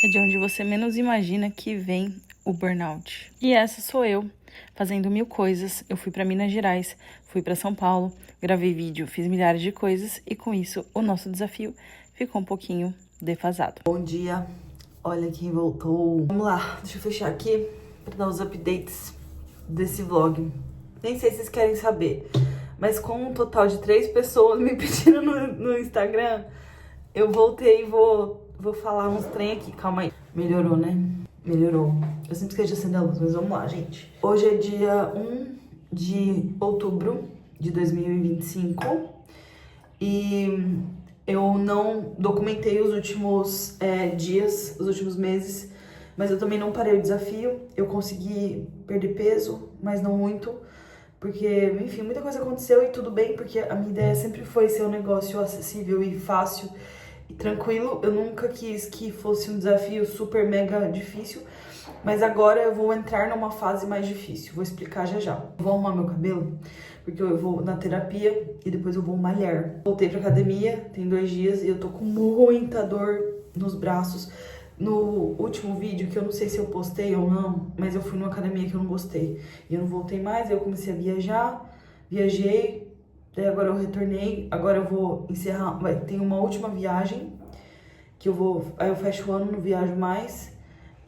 É de onde você menos imagina que vem o burnout. E essa sou eu, fazendo mil coisas. Eu fui para Minas Gerais, fui para São Paulo, gravei vídeo, fiz milhares de coisas e com isso o nosso desafio ficou um pouquinho defasado. Bom dia, olha quem voltou. Vamos lá, deixa eu fechar aqui para dar os updates desse vlog. Nem sei se vocês querem saber, mas com um total de 3 pessoas me pedindo no Instagram, eu voltei e vou falar uns trem aqui. Calma aí. Melhorou, né? Melhorou. Eu sempre esqueço de acender a luz, mas vamos lá, gente. Hoje é dia 1 de outubro de 2025 e eu não documentei os últimos dias, os últimos meses, mas eu também não parei o desafio. Eu consegui perder peso, mas não muito, porque, enfim, muita coisa aconteceu e tudo bem, porque a minha ideia sempre foi ser um negócio acessível e fácil e tranquilo. Eu nunca quis que fosse um desafio super mega difícil, mas agora eu vou entrar numa fase mais difícil. Vou explicar já já. Vou arrumar meu cabelo, porque eu vou na terapia e depois eu vou malhar. Voltei pra academia, tem 2 dias, e eu tô com muita dor nos braços. No último vídeo, que eu não sei se eu postei ou não, mas eu fui numa academia que eu não gostei. E eu não voltei mais, aí eu comecei a viajar, viajei, daí agora eu retornei, agora eu vou encerrar, tem uma última viagem, que eu vou, aí eu fecho o ano, não viajo mais.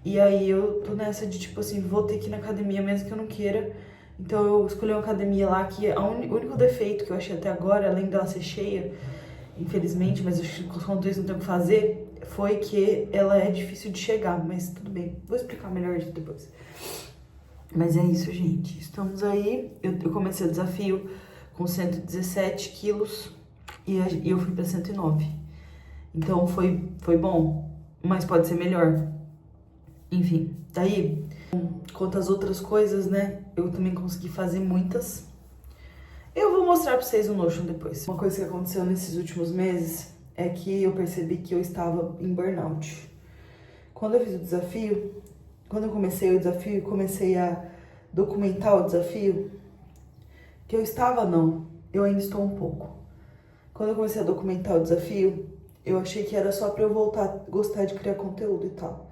E aí eu tô nessa de, tipo assim, vou ter que ir na academia mesmo que eu não queira. Então eu escolhi uma academia lá que o único defeito que eu achei até agora, além dela ser cheia, infelizmente, mas eu acho que quanto isso não tem o que fazer, foi que ela é difícil de chegar, mas tudo bem. Vou explicar melhor isso depois. Mas é isso, gente. Estamos aí. Eu comecei o desafio com 117 quilos e eu fui pra 109. Então foi bom, mas pode ser melhor. Enfim, daí, quanto às outras coisas, né, eu também consegui fazer muitas. Eu vou mostrar pra vocês o Notion depois. Uma coisa que aconteceu nesses últimos meses é que eu percebi que eu estava em burnout. Quando eu fiz o desafio, quando eu comecei o desafio e comecei a documentar o desafio, que eu estava não, eu ainda estou um pouco. Quando eu comecei a documentar o desafio, eu achei que era só pra eu voltar a gostar de criar conteúdo e tal.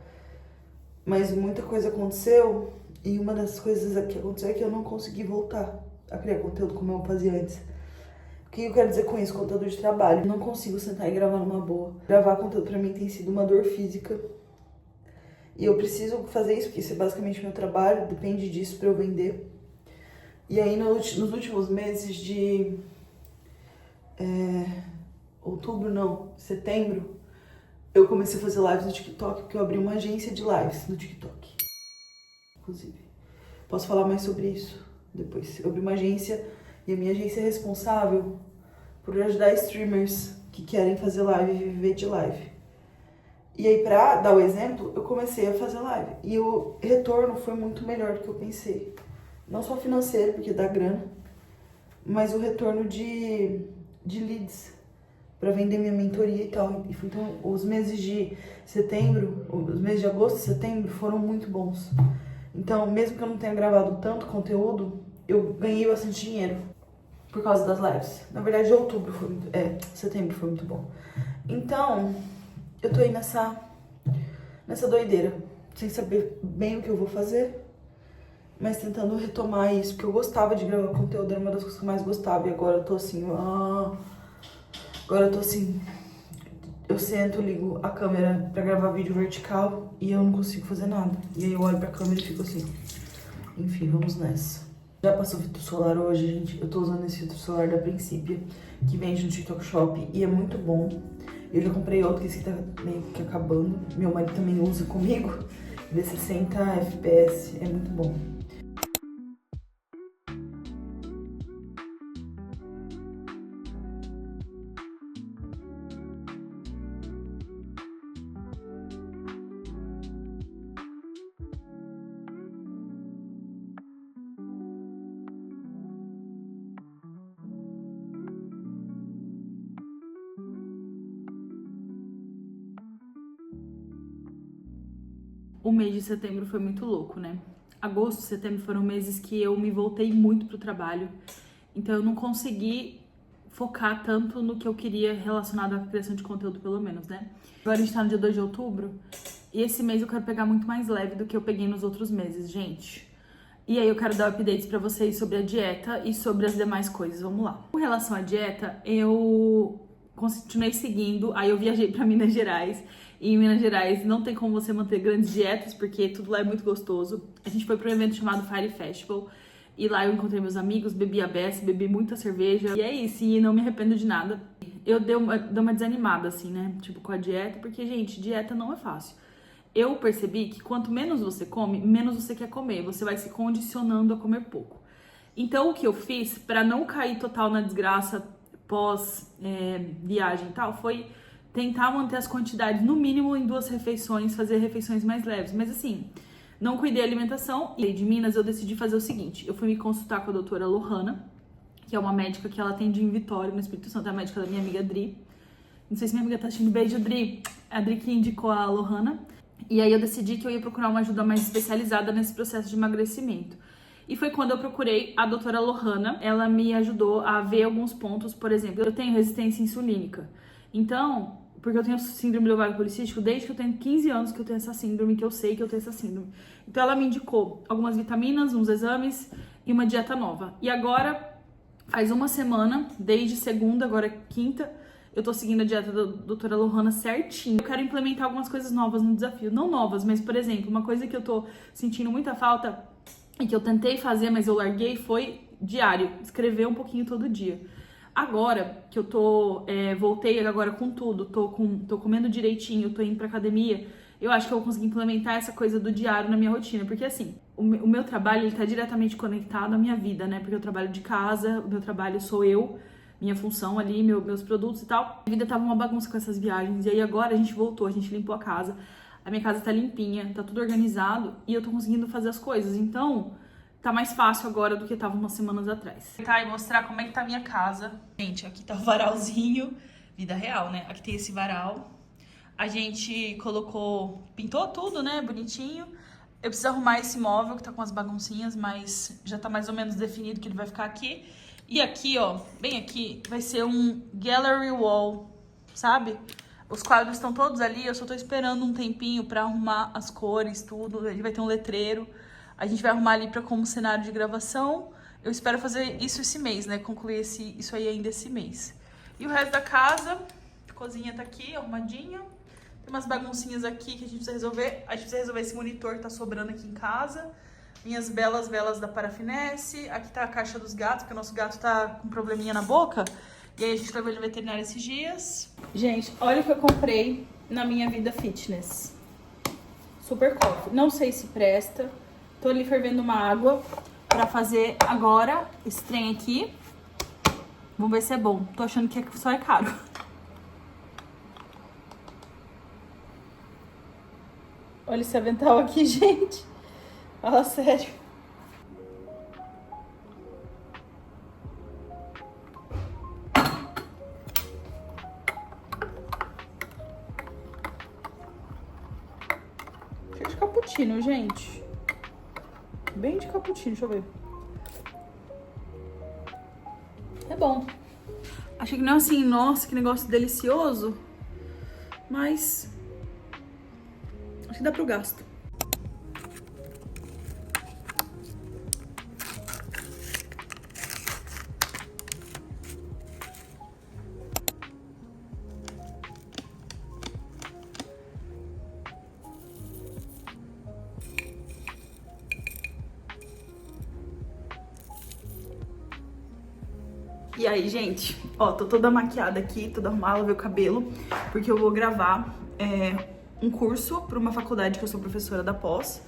Mas muita coisa aconteceu e uma das coisas que aconteceu é que eu não consegui voltar a criar conteúdo como eu fazia antes. O que eu quero dizer com isso? Conteúdo de trabalho. Eu não consigo sentar e gravar numa boa. Gravar conteúdo pra mim tem sido uma dor física. E eu preciso fazer isso, porque isso é basicamente meu trabalho, depende disso pra eu vender. E aí nos últimos meses de setembro, eu comecei a fazer lives no TikTok, porque eu abri uma agência de lives no TikTok. Inclusive, posso falar mais sobre isso depois. Eu abri uma agência e a minha agência é responsável por ajudar streamers que querem fazer live e viver de live. E aí, pra dar o exemplo, eu comecei a fazer live. E o retorno foi muito melhor do que eu pensei. Não só financeiro, porque dá grana, mas o retorno de leads para vender minha mentoria e tal. Então, os meses de setembro, os meses de agosto e setembro foram muito bons. Então, mesmo que eu não tenha gravado tanto conteúdo, eu ganhei bastante dinheiro por causa das lives. Na verdade, setembro foi muito bom. Então, eu tô aí nessa doideira, sem saber bem o que eu vou fazer, mas tentando retomar isso, porque eu gostava de gravar conteúdo, era uma das coisas que eu mais gostava, e agora eu tô assim, eu sento, ligo a câmera pra gravar vídeo vertical e eu não consigo fazer nada. E aí eu olho pra câmera e fico assim. Enfim, vamos nessa. Já passou o filtro solar hoje, gente. Eu tô usando esse filtro solar da Principia, que vende no TikTok Shop e é muito bom. Eu já comprei outro, que esse aqui tá meio que acabando. Meu marido também usa comigo. Vê 60 FPS, é muito bom. O mês de setembro foi muito louco, né? Agosto e setembro foram meses que eu me voltei muito pro trabalho. Então eu não consegui focar tanto no que eu queria relacionado à criação de conteúdo, pelo menos, né? Agora a gente tá no dia 2 de outubro E esse mês eu quero pegar muito mais leve do que eu peguei nos outros meses, gente. E aí eu quero dar updates pra vocês sobre a dieta e sobre as demais coisas. Vamos lá. Com relação à dieta, eu continuei seguindo. Aí eu viajei pra Minas Gerais. E em Minas Gerais não tem como você manter grandes dietas, porque tudo lá é muito gostoso. A gente foi pra um evento chamado Fire Festival. E lá eu encontrei meus amigos, bebi a beça, bebi muita cerveja. E é isso, e não me arrependo de nada. Eu dei uma desanimada, assim, né? Tipo, com a dieta, porque, gente, dieta não é fácil. Eu percebi que quanto menos você come, menos você quer comer. Você vai se condicionando a comer pouco. Então, o que eu fiz, pra não cair total na desgraça pós viagem e tal, foi tentar manter as quantidades no mínimo em 2 refeições, fazer refeições mais leves. Mas assim, não cuidei da alimentação. E de Minas eu decidi fazer o seguinte: eu fui me consultar com a doutora Lohana, que é uma médica que ela atende em Vitória, no Espírito Santo, é a médica da minha amiga Dri. Não sei se minha amiga tá assistindo. Beijo, Dri. A Dri que indicou a Lohana. E aí eu decidi que eu ia procurar uma ajuda mais especializada nesse processo de emagrecimento. E foi quando eu procurei a doutora Lohana. Ela me ajudou a ver alguns pontos. Por exemplo, eu tenho resistência insulínica. Então, porque eu tenho síndrome do ovário policístico desde que eu tenho 15 anos que eu tenho essa síndrome, que eu sei que eu tenho essa síndrome. Então ela me indicou algumas vitaminas, uns exames e uma dieta nova. E agora, faz uma semana, desde segunda, agora é quinta, eu tô seguindo a dieta da doutora Lohana certinho. Eu quero implementar algumas coisas novas no desafio. Não novas, mas, por exemplo, uma coisa que eu tô sentindo muita falta e que eu tentei fazer, mas eu larguei, foi diário. Escrever um pouquinho todo dia. Agora que eu voltei agora com tudo, tô comendo direitinho, tô indo pra academia, eu acho que eu vou conseguir implementar essa coisa do diário na minha rotina. Porque assim, o meu trabalho, ele tá diretamente conectado à minha vida, né? Porque eu trabalho de casa, o meu trabalho sou eu, minha função ali, meus produtos e tal. A vida tava uma bagunça com essas viagens. E aí agora a gente voltou, a gente limpou a casa. A minha casa tá limpinha, tá tudo organizado e eu tô conseguindo fazer as coisas. Então, tá mais fácil agora do que tava umas semanas atrás. Tá, e mostrar como é que tá a minha casa. Gente, aqui tá o varalzinho. Vida real, né? Aqui tem esse varal. A gente pintou tudo, né? Bonitinho. Eu preciso arrumar esse móvel que tá com as baguncinhas, mas já tá mais ou menos definido que ele vai ficar aqui. E aqui, ó, bem aqui, vai ser um gallery wall, sabe? Os quadros estão todos ali, eu só tô esperando um tempinho pra arrumar as cores, tudo. Ele vai ter um letreiro. A gente vai arrumar ali pra como cenário de gravação. Eu espero fazer isso esse mês, né? Concluir isso aí ainda esse mês. E o resto da casa, a cozinha tá aqui, arrumadinha. Tem umas baguncinhas aqui que a gente precisa resolver. A gente precisa resolver esse monitor que tá sobrando aqui em casa. Minhas belas velas da Parafinesse. Aqui tá a caixa dos gatos, porque o nosso gato tá com um probleminha na boca. E aí a gente levou ele no veterinário esses dias. Gente, olha o que eu comprei na minha vida fitness. Super coffee. Não sei se presta. Tô ali fervendo uma água pra fazer agora esse trem aqui. Vamos ver se é bom. Tô achando que só é caro. Olha esse avental aqui, gente. Fala sério. Cheio de cappuccino, gente. Bem de cappuccino, deixa eu ver. É bom. Achei que não é assim, nossa, que negócio delicioso. Mas acho que dá pro gasto. E aí, gente, ó, tô toda maquiada aqui, toda arrumada, lavei o cabelo, porque eu vou gravar um curso pra uma faculdade que eu sou professora da pós.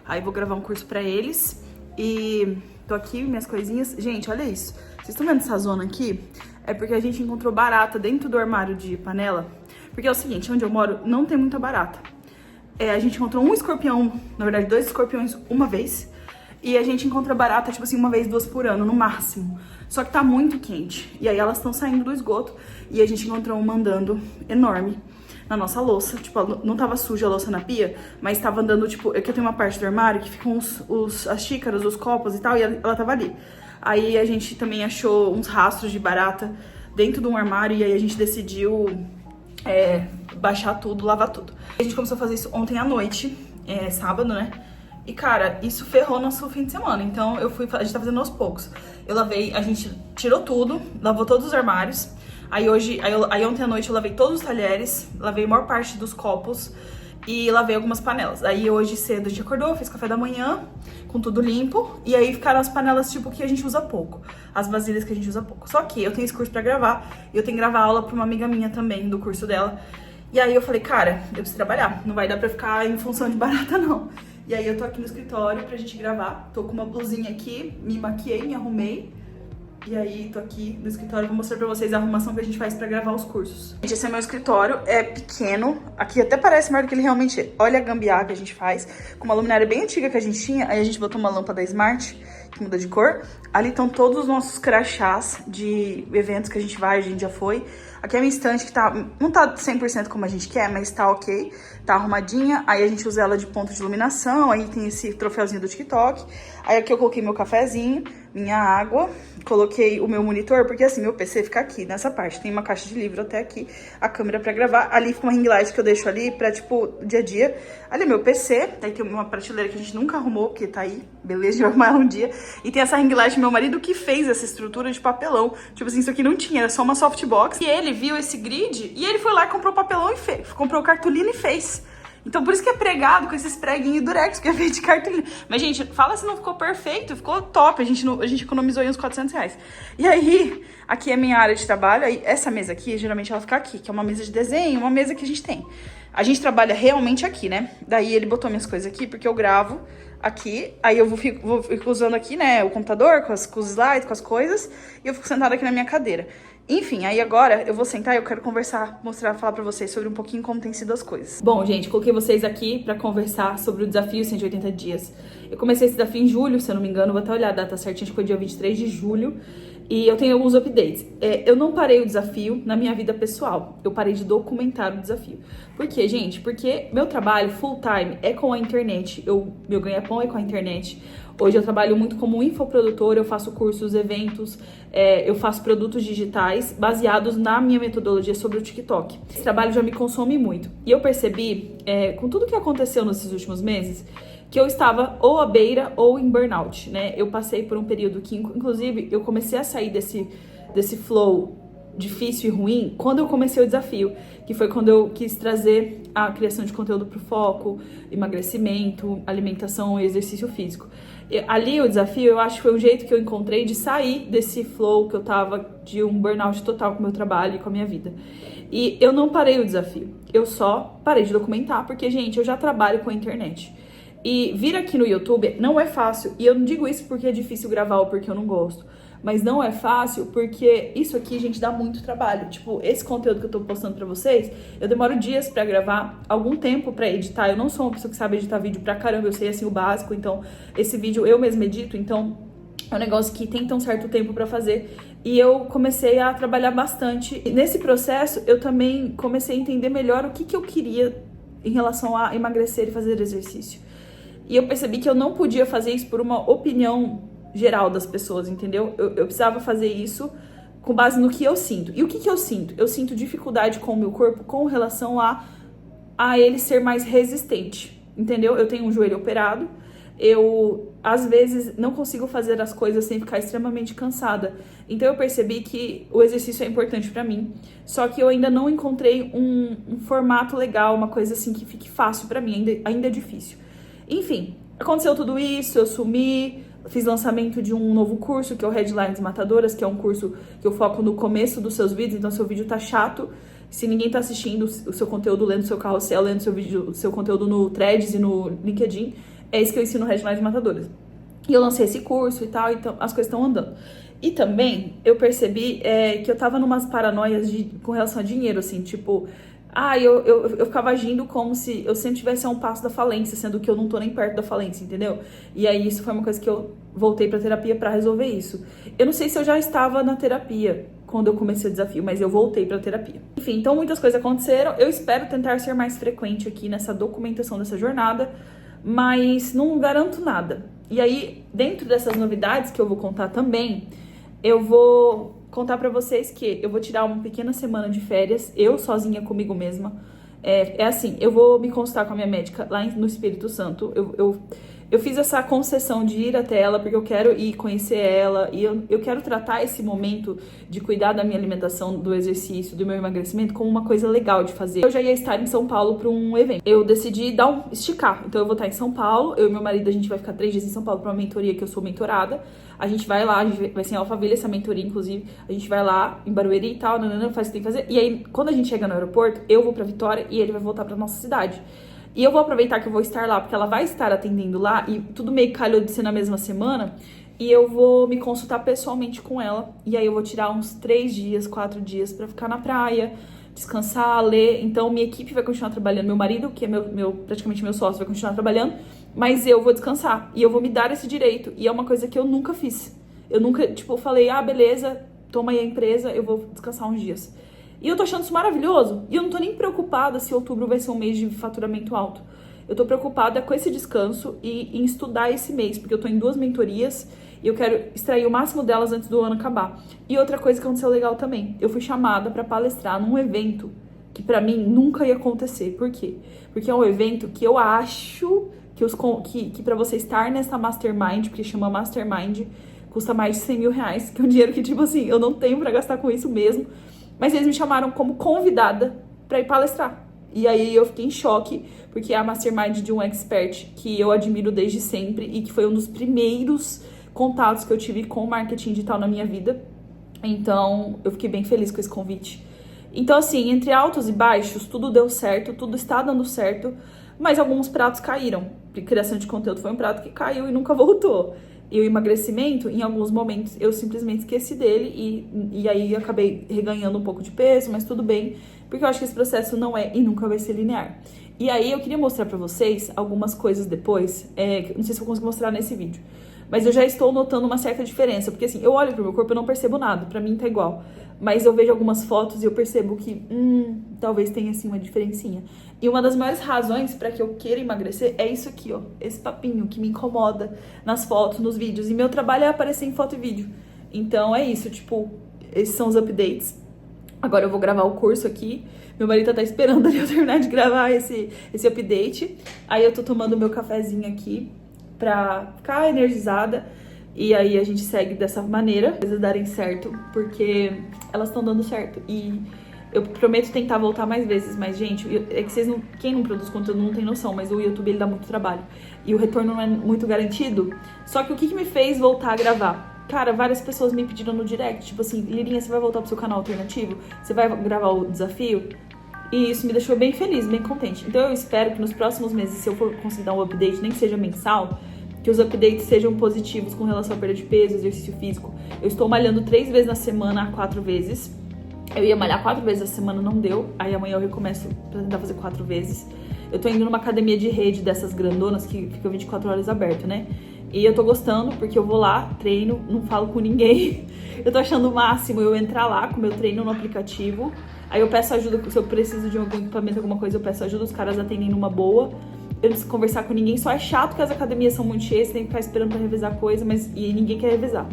Aí vou gravar um curso pra eles e tô aqui, minhas coisinhas. Gente, olha isso. Vocês estão vendo essa zona aqui? É porque a gente encontrou barata dentro do armário de panela. Porque é o seguinte, onde eu moro não tem muita barata. A gente encontrou um escorpião, na verdade 2 escorpiões uma vez. E a gente encontra barata, tipo assim, 1 vez, 2 por ano, no máximo. Só que tá muito quente. E aí elas estão saindo do esgoto. E a gente encontrou uma andando enorme na nossa louça. Tipo, não tava suja a louça na pia, mas tava andando, tipo... Aqui eu tenho uma parte do armário que ficam as xícaras, os copos e tal, e ela tava ali. Aí a gente também achou uns rastros de barata dentro de um armário, e aí a gente decidiu baixar tudo, lavar tudo. A gente começou a fazer isso ontem à noite, sábado, né? E, cara, isso ferrou nosso fim de semana. Então, a gente tá fazendo aos poucos. Eu lavei, a gente tirou tudo, lavou todos os armários. Aí ontem à noite eu lavei todos os talheres, lavei a maior parte dos copos e lavei algumas panelas. Aí hoje cedo a gente acordou, fez café da manhã, com tudo limpo. E aí ficaram as panelas, tipo, que a gente usa pouco. As vasilhas que a gente usa pouco. Só que eu tenho esse curso pra gravar e eu tenho que gravar aula pra uma amiga minha também, do curso dela. E aí eu falei, cara, eu preciso trabalhar. Não vai dar pra ficar em função de barata, não. E aí eu tô aqui no escritório pra gente gravar. Tô com uma blusinha aqui, me maquiei, me arrumei. E aí, tô aqui no escritório, vou mostrar pra vocês a arrumação que a gente faz pra gravar os cursos. Gente, esse é meu escritório, é pequeno. Aqui até parece maior do que ele realmente é. Olha a gambiarra que a gente faz. Com uma luminária bem antiga que a gente tinha, aí a gente botou uma lâmpada Smart, que muda de cor. Ali estão todos os nossos crachás de eventos que a gente vai, a gente já foi. Aqui é a minha estante que não tá 100% como a gente quer, mas tá ok. Tá arrumadinha. Aí a gente usa ela de ponto de iluminação. Aí tem esse troféuzinho do TikTok. Aí aqui eu coloquei meu cafezinho, minha água. Coloquei o meu monitor, porque assim, meu PC fica aqui, nessa parte. Tem uma caixa de livro até aqui, a câmera pra gravar. Ali fica uma ring light que eu deixo ali pra, tipo, dia a dia. Ali é meu PC. Aí tem uma prateleira que a gente nunca arrumou, porque tá aí. Beleza, de arrumar um dia. E tem essa ring light, meu marido que fez essa estrutura de papelão. Tipo assim, isso aqui não tinha, era só uma softbox. E ele viu esse grid e ele foi lá e comprou papelão e fez. Comprou cartolina e fez. Então por isso que é pregado com esses preguinhos durex, que é feito de cartolina. Mas, gente, fala se não ficou perfeito, ficou top. A gente economizou aí uns 400 reais. E aí, aqui é a minha área de trabalho. Aí, essa mesa aqui, geralmente ela fica aqui, que é uma mesa de desenho, uma mesa que a gente tem. A gente trabalha realmente aqui, né? Daí ele botou minhas coisas aqui, porque eu gravo aqui. Aí eu fico usando aqui, né, o computador com os slides, com as coisas. E eu fico sentada aqui na minha cadeira. Enfim, aí agora eu vou sentar e eu quero conversar, falar pra vocês sobre um pouquinho como tem sido as coisas. Bom, gente, coloquei vocês aqui pra conversar sobre o desafio 180 dias. Eu comecei esse desafio em julho, se eu não me engano, vou até olhar a data certinha, acho que foi dia 23 de julho. E eu tenho alguns updates. Eu não parei o desafio na minha vida pessoal. Eu parei de documentar o desafio. Por quê, gente? Porque meu trabalho full time é com a internet. Meu ganha-pão é com a internet. Hoje eu trabalho muito como infoprodutora, eu faço cursos, eventos, eu faço produtos digitais baseados na minha metodologia sobre o TikTok. Esse trabalho já me consome muito. E eu percebi, com tudo que aconteceu nesses últimos meses, que eu estava ou à beira ou em burnout, né? Eu passei por um período que, inclusive, eu comecei a sair desse flow difícil e ruim quando eu comecei o desafio, que foi quando eu quis trazer a criação de conteúdo pro foco, emagrecimento, alimentação e exercício físico. Ali o desafio, eu acho que foi um jeito que eu encontrei de sair desse flow que eu tava, de um burnout total com o meu trabalho e com a minha vida. E eu não parei o desafio, eu só parei de documentar, porque, gente, eu já trabalho com a internet. E vir aqui no YouTube não é fácil, e eu não digo isso porque é difícil gravar ou porque eu não gosto. Mas não é fácil porque isso aqui, gente, dá muito trabalho. Tipo, esse conteúdo que eu tô postando pra vocês, eu demoro dias pra gravar, algum tempo pra editar. Eu não sou uma pessoa que sabe editar vídeo pra caramba, eu sei, assim, o básico. Então, esse vídeo eu mesma edito, então é um negócio que tem que ter um certo tempo pra fazer. E eu comecei a trabalhar bastante. E nesse processo, eu também comecei a entender melhor o que eu queria em relação a emagrecer e fazer exercício. E eu percebi que eu não podia fazer isso por uma opinião geral das pessoas, entendeu? Eu precisava fazer isso com base no que eu sinto. E o que eu sinto? Eu sinto dificuldade com o meu corpo com relação a ele ser mais resistente, entendeu? Eu tenho um joelho operado, eu, às vezes, não consigo fazer as coisas sem ficar extremamente cansada. Então eu percebi que o exercício é importante pra mim, só que eu ainda não encontrei um formato legal, uma coisa assim que fique fácil pra mim, ainda é difícil. Enfim, aconteceu tudo isso, eu sumi, fiz lançamento de um novo curso, que é o Headlines Matadoras, que é um curso que eu foco no começo dos seus vídeos, então seu vídeo tá chato, se ninguém tá assistindo o seu conteúdo, lendo seu carrossel, lendo seu conteúdo no Threads e no LinkedIn, é isso que eu ensino no Headlines Matadoras. E eu lancei esse curso e tal, então as coisas estão andando. E também eu percebi que eu tava numas paranoias com relação a dinheiro, assim, tipo... eu ficava agindo como se eu sempre tivesse a um passo da falência, sendo que eu não tô nem perto da falência, entendeu? E aí isso foi uma coisa que eu voltei pra terapia pra resolver isso. Eu não sei se eu já estava na terapia quando eu comecei o desafio, mas eu voltei pra terapia. Enfim, então muitas coisas aconteceram. Eu espero tentar ser mais frequente aqui nessa documentação dessa jornada, mas não garanto nada. E aí, dentro dessas novidades que eu vou contar também, eu vou contar pra vocês que eu vou tirar uma pequena semana de férias, eu sozinha comigo mesma. É assim, eu vou me consultar com a minha médica lá no Espírito Santo. Eu fiz essa concessão de ir até ela porque eu quero ir conhecer ela e eu quero tratar esse momento de cuidar da minha alimentação, do exercício, do meu emagrecimento como uma coisa legal de fazer. Eu já ia estar em São Paulo para um evento. Eu decidi esticar. Então eu vou estar em São Paulo, eu e meu marido, a gente vai ficar 3 dias em São Paulo para uma mentoria que eu sou mentorada. A gente vai lá, a gente vai ser em Alphaville essa mentoria, inclusive. A gente vai lá em Barueri e tal, faz o que tem que fazer. E aí, quando a gente chega no aeroporto, eu vou pra Vitória e ele vai voltar pra nossa cidade. E eu vou aproveitar que eu vou estar lá, porque ela vai estar atendendo lá, e tudo meio que calhou de ser na mesma semana, e eu vou me consultar pessoalmente com ela, e aí eu vou tirar uns 3 dias, 4 dias pra ficar na praia, descansar, ler. Então minha equipe vai continuar trabalhando, meu marido, que é praticamente meu sócio, vai continuar trabalhando, mas eu vou descansar, e eu vou me dar esse direito, e é uma coisa que eu nunca fiz. Eu nunca, falei, beleza, toma aí a empresa, eu vou descansar uns dias. E eu tô achando isso maravilhoso. E eu não tô nem preocupada se outubro vai ser um mês de faturamento alto. Eu tô preocupada com esse descanso e em estudar esse mês, porque eu tô em 2 mentorias e eu quero extrair o máximo delas antes do ano acabar. E outra coisa que aconteceu legal também, eu fui chamada pra palestrar num evento que pra mim nunca ia acontecer. Por quê? Porque é um evento que eu acho que pra você estar nessa mastermind, porque chama mastermind, custa mais de 100 mil reais, que é um dinheiro que, eu não tenho pra gastar com isso mesmo. Mas eles me chamaram como convidada pra ir palestrar. E aí eu fiquei em choque, porque é a mastermind de um expert que eu admiro desde sempre e que foi um dos primeiros contatos que eu tive com marketing digital na minha vida. Então, eu fiquei bem feliz com esse convite. Então, assim, entre altos e baixos, tudo deu certo, tudo está dando certo, mas alguns pratos caíram. Criação de conteúdo foi um prato que caiu e nunca voltou. E o emagrecimento, em alguns momentos, eu simplesmente esqueci dele e aí acabei reganhando um pouco de peso, mas tudo bem, porque eu acho que esse processo não é e nunca vai ser linear. E aí eu queria mostrar pra vocês algumas coisas depois, não sei se eu consigo mostrar nesse vídeo, mas eu já estou notando uma certa diferença, porque assim, eu olho pro meu corpo e não percebo nada, pra mim tá igual. Mas eu vejo algumas fotos e eu percebo que, talvez tenha assim uma diferencinha. E uma das maiores razões pra que eu queira emagrecer é isso aqui, ó. Esse papinho que me incomoda nas fotos, nos vídeos. E meu trabalho é aparecer em foto e vídeo. Então é isso, esses são os updates. Agora eu vou gravar o curso aqui. Meu marido tá esperando eu terminar de gravar esse update. Aí eu tô tomando meu cafezinho aqui pra ficar energizada. E aí a gente segue dessa maneira, as coisas darem certo, porque elas estão dando certo. E eu prometo tentar voltar mais vezes, mas, gente, é que quem não produz conteúdo não tem noção, mas o YouTube, ele dá muito trabalho. E o retorno não é muito garantido. Só que o que me fez voltar a gravar? Cara, várias pessoas me pediram no direct, Lirinha, você vai voltar pro seu canal alternativo? Você vai gravar o desafio? E isso me deixou bem feliz, bem contente. Então eu espero que nos próximos meses, se eu for conseguir dar um update, nem que seja mensal, que os updates sejam positivos com relação à perda de peso, exercício físico. Eu estou malhando 3 vezes na semana, 4 vezes. Eu ia malhar 4 vezes na semana, não deu. Aí amanhã eu recomeço pra tentar fazer 4 vezes. Eu tô indo numa academia de rede dessas grandonas que fica 24 horas aberto, né? E eu tô gostando, porque eu vou lá, treino, não falo com ninguém. Eu tô achando o máximo eu entrar lá com o meu treino no aplicativo. Aí eu peço ajuda, se eu preciso de algum equipamento, alguma coisa, eu peço ajuda, os caras atendem numa boa. Eu não preciso conversar com ninguém, só é chato que as academias são muito cheias, tem que ficar esperando pra revezar coisa, e ninguém quer revezar.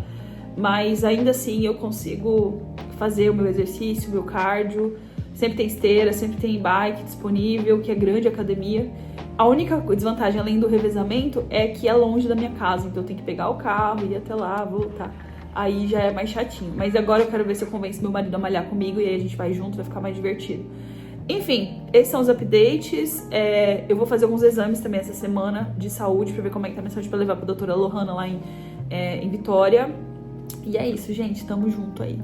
Mas ainda assim eu consigo fazer o meu exercício, o meu cardio, sempre tem esteira, sempre tem bike disponível, que é grande a academia. A única desvantagem, além do revezamento, é que é longe da minha casa, então eu tenho que pegar o carro, ir até lá, voltar. Aí já é mais chatinho. Mas agora eu quero ver se eu convenço meu marido a malhar comigo, e aí a gente vai junto, vai ficar mais divertido. Enfim, esses são os updates. Eu vou fazer alguns exames também essa semana de saúde pra ver como é que tá a minha saúde, pra levar pra doutora Lohana lá em Vitória. E é isso, gente. Tamo junto aí.